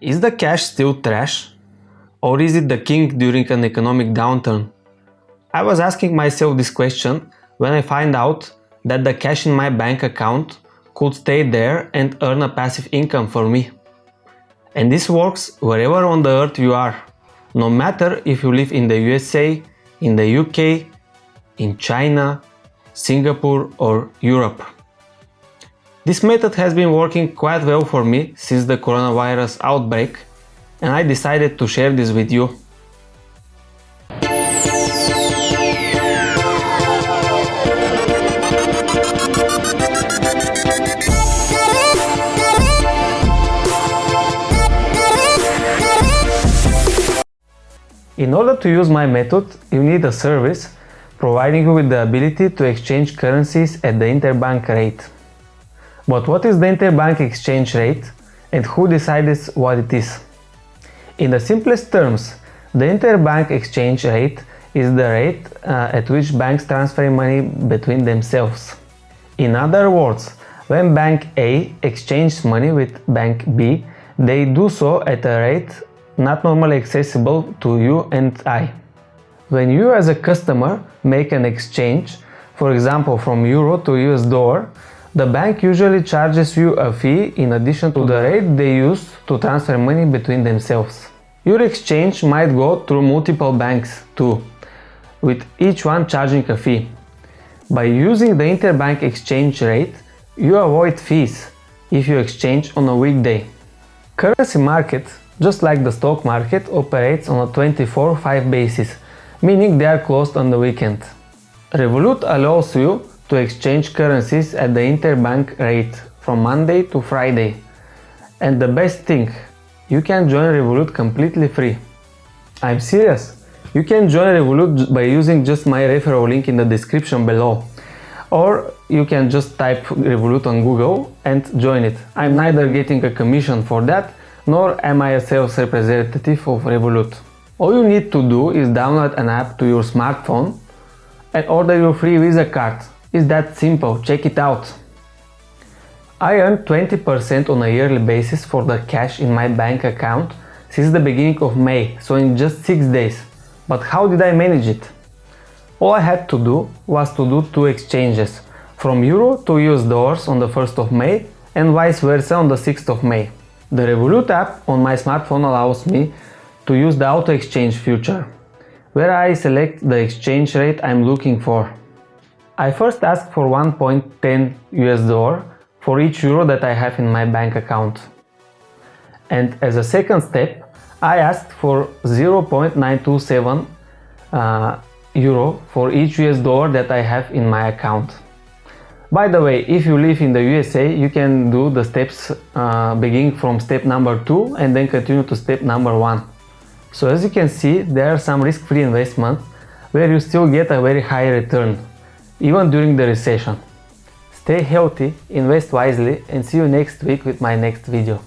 Is the cash still trash? Or is it the king during an economic downturn? I was asking myself this question when I find out that the cash in my bank account could stay there and earn a passive income for me. And this works wherever on the earth you are, no matter if you live in the USA, in the UK, in China, Singapore or Europe. This method has been working quite well for me since the coronavirus outbreak, and I decided to share this with you. In order to use my method, you need a service providing you with the ability to exchange currencies at the interbank rate. But what is the interbank exchange rate and who decides what it is? In the simplest terms, the interbank exchange rate is the rate at which banks transfer money between themselves. In other words, when Bank A exchanges money with Bank B, they do so at a rate not normally accessible to you and I. When you as a customer make an exchange, for example from euro to US dollar, the bank usually charges you a fee in addition to the rate they use to transfer money between themselves. Your exchange might go through multiple banks too, with each one charging a fee. By using the interbank exchange rate, you avoid fees if you exchange on a weekday. Currency market, just like the stock market, operates on a 24/5 basis, meaning they are closed on the weekend. Revolut allows you to exchange currencies at the interbank rate from Monday to Friday. And the best thing, you can join Revolut completely free. I'm serious. You can join Revolut by using just my referral link in the description below. Or you can just type Revolut on Google and join it. I'm neither getting a commission for that, nor am I a sales representative of Revolut. All you need to do is download an app to your smartphone and order your free Visa card. It's that simple, check it out. I earned 20% on a yearly basis for the cash in my bank account since the beginning of May, so in just 6 days. But how did I manage it? All I had to do was to do 2 exchanges, from euro to US dollars on the 1st of May and vice versa on the 6th of May. The Revolut app on my smartphone allows me to use the auto exchange feature, where I select the exchange rate I'm looking for. I first ask for 1.10 US dollar for each euro that I have in my bank account. And as a second step, I asked for 0.927 euro for each US dollar that I have in my account. By the way, if you live in the USA, you can do the steps beginning from step number 2 and then continue to step number 1. So as you can see, there are some risk-free investments where you still get a very high return, even during the recession. Stay healthy, invest wisely, and see you next week with my next video.